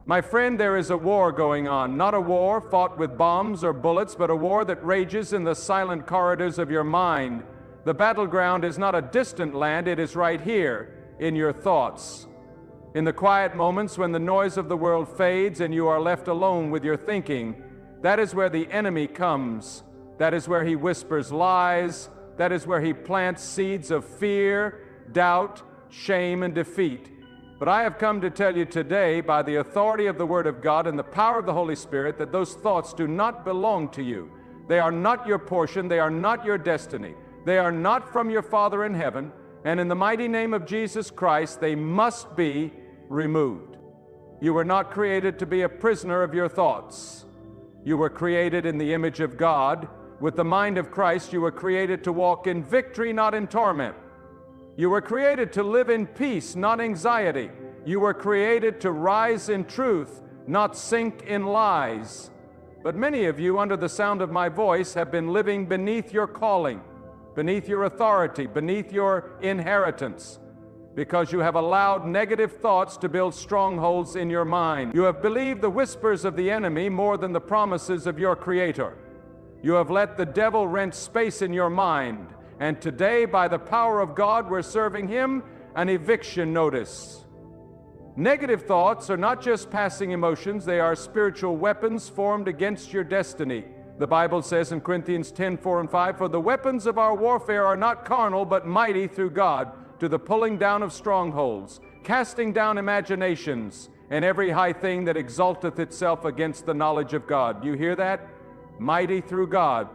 My friend, there is a war going on, not a war fought with bombs or bullets, but a war that rages in the silent corridors of your mind. The battleground is not a distant land, it is right here in your thoughts. In the quiet moments when the noise of the world fades and you are left alone with your thinking, that is where the enemy comes. That is where he whispers lies. That is where he plants seeds of fear, doubt, shame, and defeat. But I have come to tell you today, by the authority of the Word of God and the power of the Holy Spirit, that those thoughts do not belong to you. They are not your portion. They are not your destiny. They are not from your Father in heaven. And in the mighty name of Jesus Christ, they must be removed. You were not created to be a prisoner of your thoughts. You were created in the image of God. With the mind of Christ, you were created to walk in victory, not in torment. You were created to live in peace, not anxiety. You were created to rise in truth, not sink in lies. But many of you, under the sound of my voice, have been living beneath your calling, beneath your authority, beneath your inheritance, because you have allowed negative thoughts to build strongholds in your mind. You have believed the whispers of the enemy more than the promises of your Creator. You have let the devil rent space in your mind. And today, by the power of God, we're serving him an eviction notice. Negative thoughts are not just passing emotions, they are spiritual weapons formed against your destiny. The Bible says in Corinthians 10:4 and 5, "For the weapons of our warfare are not carnal, but mighty through God, to the pulling down of strongholds, casting down imaginations, and every high thing that exalteth itself against the knowledge of God." You hear that? Mighty through God.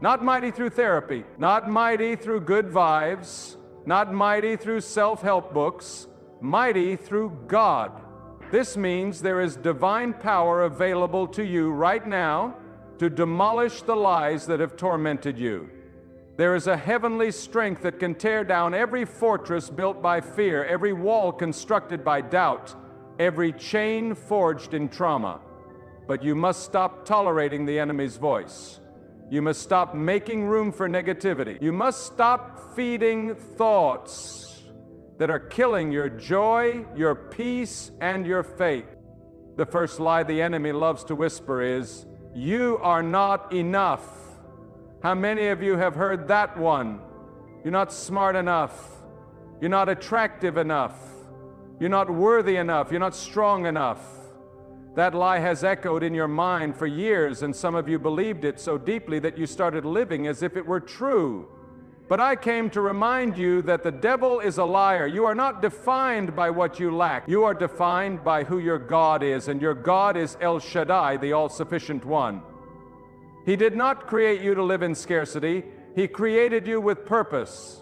Not mighty through therapy, not mighty through good vibes, not mighty through self-help books, mighty through God. This means there is divine power available to you right now to demolish the lies that have tormented you. There is a heavenly strength that can tear down every fortress built by fear, every wall constructed by doubt, every chain forged in trauma. But you must stop tolerating the enemy's voice. You must stop making room for negativity. You must stop feeding thoughts that are killing your joy, your peace, and your faith. The first lie the enemy loves to whisper is, "You are not enough." How many of you have heard that one? You're not smart enough. You're not attractive enough. You're not worthy enough. You're not strong enough. That lie has echoed in your mind for years, and some of you believed it so deeply that you started living as if it were true. But I came to remind you that the devil is a liar. You are not defined by what you lack. You are defined by who your God is, and your God is El Shaddai, the all-sufficient one. He did not create you to live in scarcity. He created you with purpose.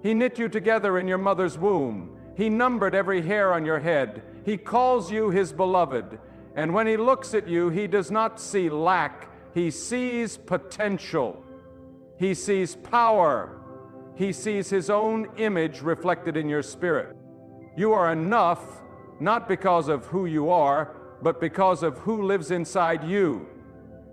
He knit you together in your mother's womb. He numbered every hair on your head. He calls you his beloved. And when he looks at you, he does not see lack. He sees potential. He sees power. He sees his own image reflected in your spirit. You are enough, not because of who you are, but because of who lives inside you.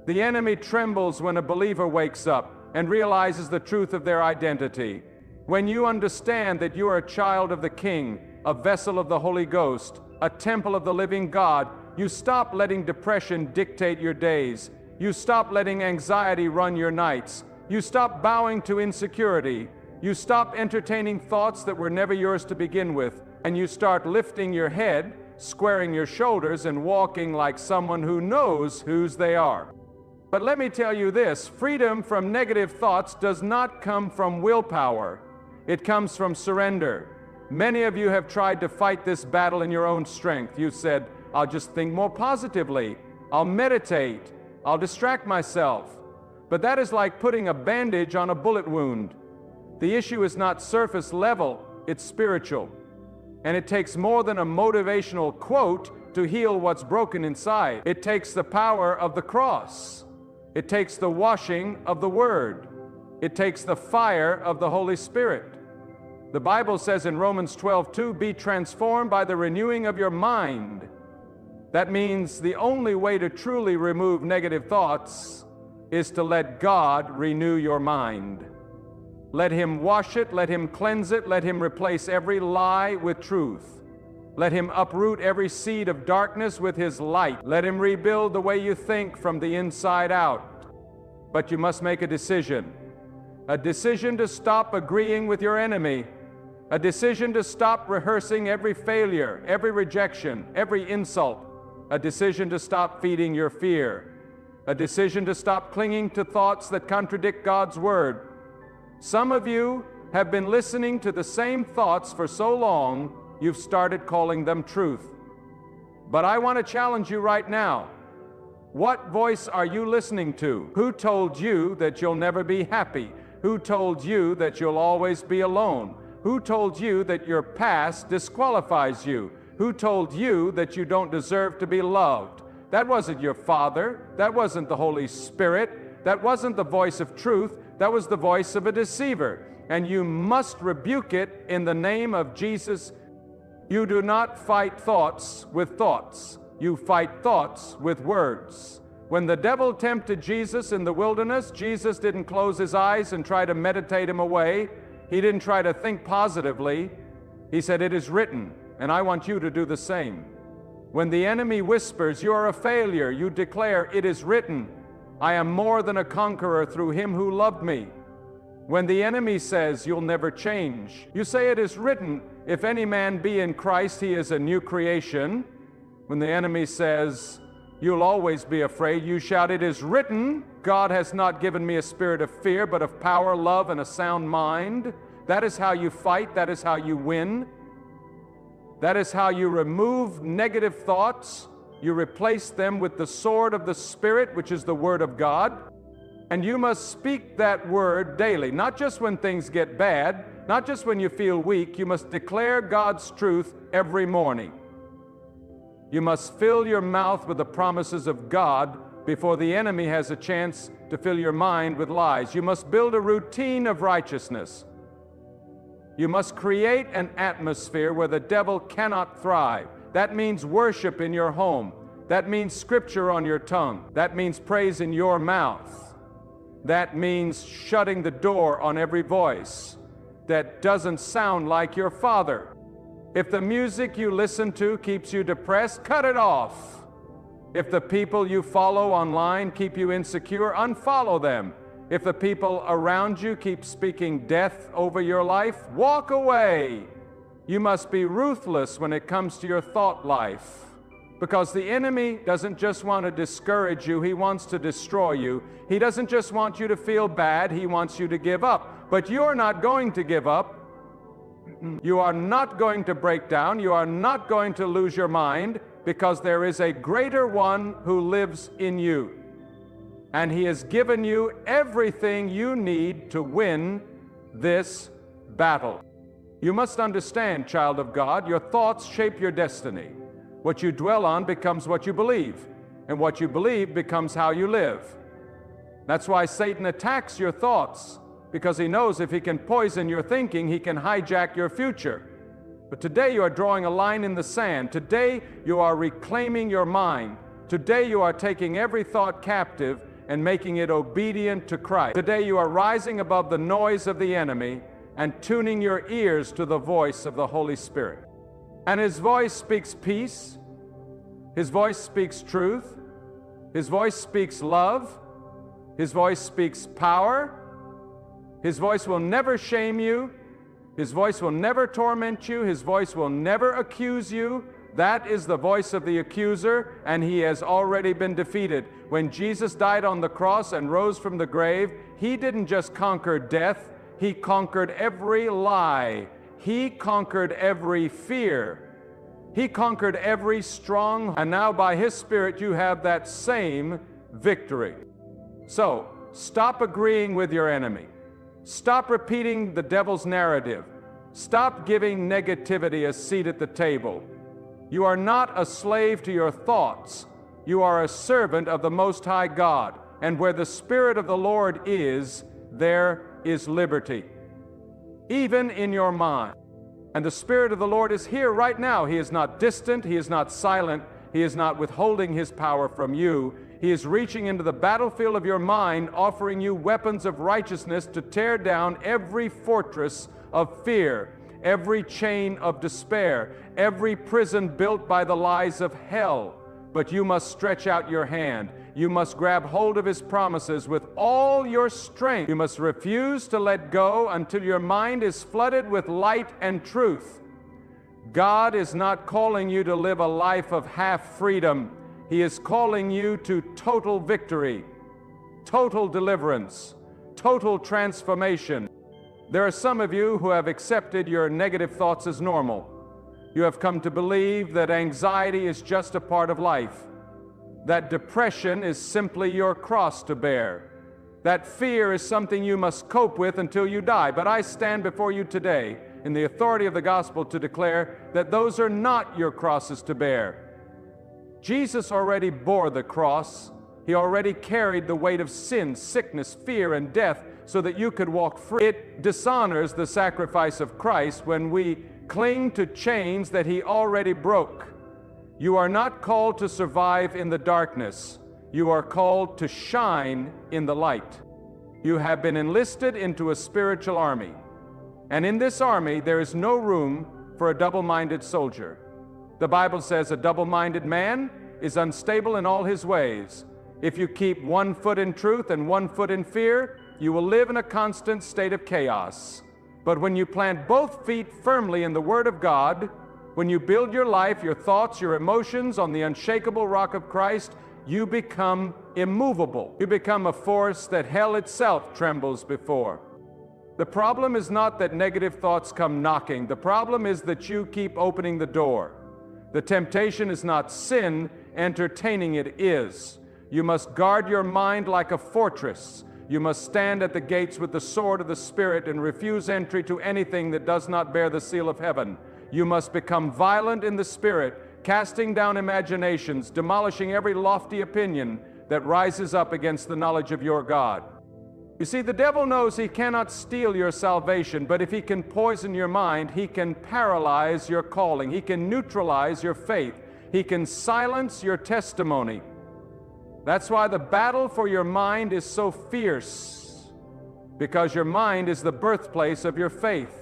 The enemy trembles when a believer wakes up and realizes the truth of their identity. When you understand that you are a child of the King, a vessel of the Holy Ghost, a temple of the living God, you stop letting depression dictate your days. You stop letting anxiety run your nights. You stop bowing to insecurity. You stop entertaining thoughts that were never yours to begin with. And you start lifting your head, squaring your shoulders, and walking like someone who knows whose they are. But let me tell you this, freedom from negative thoughts does not come from willpower. It comes from surrender. Many of you have tried to fight this battle in your own strength. You said, "I'll just think more positively. I'll meditate. I'll distract myself." But that is like putting a bandage on a bullet wound. The issue is not surface level, it's spiritual. And it takes more than a motivational quote to heal what's broken inside. It takes the power of the cross. It takes the washing of the Word. It takes the fire of the Holy Spirit. The Bible says in Romans 12:2, "Be transformed by the renewing of your mind." That means the only way to truly remove negative thoughts is to let God renew your mind. Let Him wash it, let Him cleanse it, let Him replace every lie with truth. Let Him uproot every seed of darkness with His light. Let Him rebuild the way you think from the inside out. But you must make a decision to stop agreeing with your enemy, a decision to stop rehearsing every failure, every rejection, every insult, a decision to stop feeding your fear, a decision to stop clinging to thoughts that contradict God's Word. Some of you have been listening to the same thoughts for so long, you've started calling them truth. But I want to challenge you right now. What voice are you listening to? Who told you that you'll never be happy? Who told you that you'll always be alone? Who told you that your past disqualifies you? Who told you that you don't deserve to be loved? That wasn't your father. That wasn't the Holy Spirit. That wasn't the voice of truth. That was the voice of a deceiver. And you must rebuke it in the name of Jesus. You do not fight thoughts with thoughts. You fight thoughts with words. When the devil tempted Jesus in the wilderness, Jesus didn't close his eyes and try to meditate him away. He didn't try to think positively. He said, "It is written," and I want you to do the same. When the enemy whispers, "You are a failure," you declare, "It is written, I am more than a conqueror through Him who loved me." When the enemy says, "You'll never change," you say, "It is written, if any man be in Christ, he is a new creation." When the enemy says, "You'll always be afraid," you shout, "It is written, God has not given me a spirit of fear, but of power, love, and a sound mind." That is how you fight. That is how you win. That is how you remove negative thoughts. You replace them with the sword of the Spirit, which is the Word of God. And you must speak that word daily, not just when things get bad, not just when you feel weak. You must declare God's truth every morning. You must fill your mouth with the promises of God before the enemy has a chance to fill your mind with lies. You must build a routine of righteousness. You must create an atmosphere where the devil cannot thrive. That means worship in your home. That means scripture on your tongue. That means praise in your mouth. That means shutting the door on every voice that doesn't sound like your father. If the music you listen to keeps you depressed, cut it off. If the people you follow online keep you insecure, unfollow them. If the people around you keep speaking death over your life, walk away. You must be ruthless when it comes to your thought life, because the enemy doesn't just want to discourage you, he wants to destroy you. He doesn't just want you to feel bad, he wants you to give up. But you're not going to give up. You are not going to break down. You are not going to lose your mind, because there is a greater one who lives in you. And He has given you everything you need to win this battle. You must understand, child of God, your thoughts shape your destiny. What you dwell on becomes what you believe, and what you believe becomes how you live. That's why Satan attacks your thoughts, because he knows if he can poison your thinking, he can hijack your future. But today you are drawing a line in the sand. Today you are reclaiming your mind. Today you are taking every thought captive and making it obedient to Christ. Today you are rising above the noise of the enemy and tuning your ears to the voice of the Holy Spirit. And His voice speaks peace. His voice speaks truth. His voice speaks love. His voice speaks power. His voice will never shame you. His voice will never torment you. His voice will never accuse you. That is the voice of the accuser, and he has already been defeated. When Jesus died on the cross and rose from the grave, He didn't just conquer death, He conquered every lie. He conquered every fear. He conquered every strong, and now by His Spirit you have that same victory. So, stop agreeing with your enemy. Stop repeating the devil's narrative. Stop giving negativity a seat at the table. You are not a slave to your thoughts. You are a servant of the Most High God. And where the Spirit of the Lord is, there is liberty, even in your mind. And the Spirit of the Lord is here right now. He is not distant. He is not silent. He is not withholding His power from you. He is reaching into the battlefield of your mind, offering you weapons of righteousness to tear down every fortress of fear, every chain of despair, every prison built by the lies of hell. But you must stretch out your hand. You must grab hold of His promises with all your strength. You must refuse to let go until your mind is flooded with light and truth. God is not calling you to live a life of half freedom. He is calling you to total victory, total deliverance, total transformation. There are some of you who have accepted your negative thoughts as normal. You have come to believe that anxiety is just a part of life, that depression is simply your cross to bear, that fear is something you must cope with until you die. But I stand before you today in the authority of the gospel to declare that those are not your crosses to bear. Jesus already bore the cross. He already carried the weight of sin, sickness, fear, and death so that you could walk free. It dishonors the sacrifice of Christ when we cling to chains that He already broke. You are not called to survive in the darkness. You are called to shine in the light. You have been enlisted into a spiritual army. And in this army, there is no room for a double-minded soldier. The Bible says a double-minded man is unstable in all his ways. If you keep one foot in truth and one foot in fear, you will live in a constant state of chaos. But when you plant both feet firmly in the Word of God, when you build your life, your thoughts, your emotions on the unshakable rock of Christ, you become immovable. You become a force that hell itself trembles before. The problem is not that negative thoughts come knocking. The problem is that you keep opening the door. The temptation is not sin, entertaining it is. You must guard your mind like a fortress. You must stand at the gates with the sword of the Spirit and refuse entry to anything that does not bear the seal of heaven. You must become violent in the Spirit, casting down imaginations, demolishing every lofty opinion that rises up against the knowledge of your God. You see, the devil knows he cannot steal your salvation, but if he can poison your mind, he can paralyze your calling. He can neutralize your faith. He can silence your testimony. That's why the battle for your mind is so fierce, because your mind is the birthplace of your faith.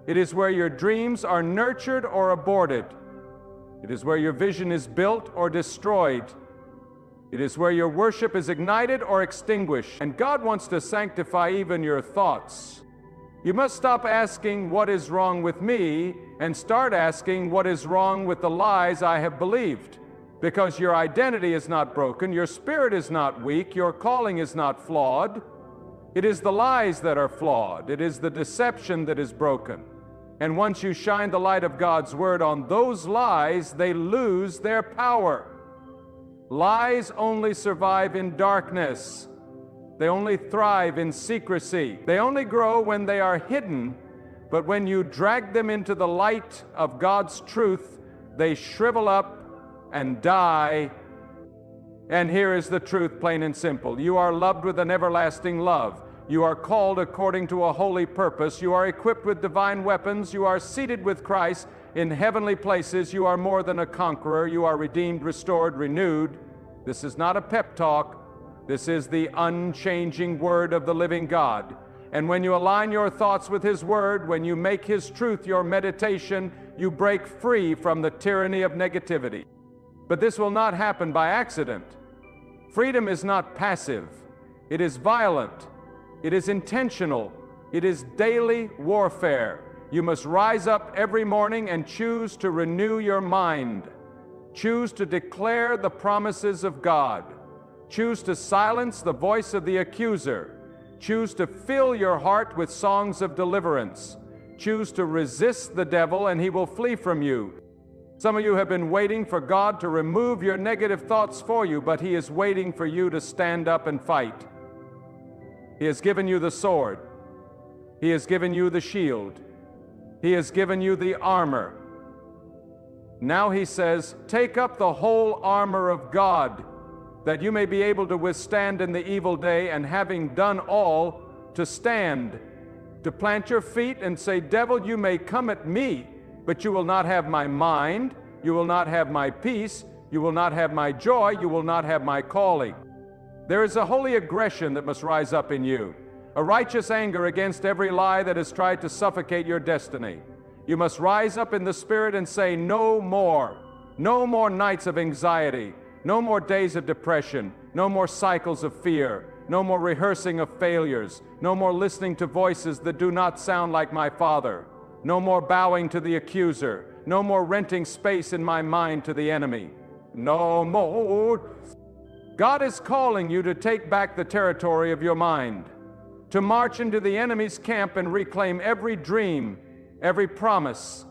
It is where your dreams are nurtured or aborted. It is where your vision is built or destroyed. It is where your worship is ignited or extinguished. And God wants to sanctify even your thoughts. You must stop asking, what is wrong with me, and start asking, what is wrong with the lies I have believed? Because your identity is not broken, your spirit is not weak, your calling is not flawed. It is the lies that are flawed. It is the deception that is broken. And once you shine the light of God's Word on those lies, they lose their power. Lies only survive in darkness. They only thrive in secrecy. They only grow when they are hidden. But when you drag them into the light of God's truth, they shrivel up and die. And here is the truth, plain and simple. You are loved with an everlasting love. You are called according to a holy purpose. You are equipped with divine weapons. You are seated with Christ in heavenly places. You are more than a conqueror. You are redeemed, restored, renewed. This is not a pep talk. This is the unchanging Word of the living God. And when you align your thoughts with His Word, when you make His truth your meditation, you break free from the tyranny of negativity. But this will not happen by accident. Freedom is not passive. It is violent. It is intentional. It is daily warfare. You must rise up every morning and choose to renew your mind. Choose to declare the promises of God. Choose to silence the voice of the accuser. Choose to fill your heart with songs of deliverance. Choose to resist the devil and he will flee from you. Some of you have been waiting for God to remove your negative thoughts for you, but He is waiting for you to stand up and fight. He has given you the sword. He has given you the shield. He has given you the armor. Now He says, take up the whole armor of God, that you may be able to withstand in the evil day, and having done all, to stand, to plant your feet and say, devil, you may come at me, but you will not have my mind, you will not have my peace, you will not have my joy, you will not have my calling. There is a holy aggression that must rise up in you, a righteous anger against every lie that has tried to suffocate your destiny. You must rise up in the Spirit and say, no more. No more nights of anxiety. No more days of depression. No more cycles of fear. No more rehearsing of failures. No more listening to voices that do not sound like my Father. No more bowing to the accuser. No more renting space in my mind to the enemy. No more. God is calling you to take back the territory of your mind, to march into the enemy's camp and reclaim every dream, every promise,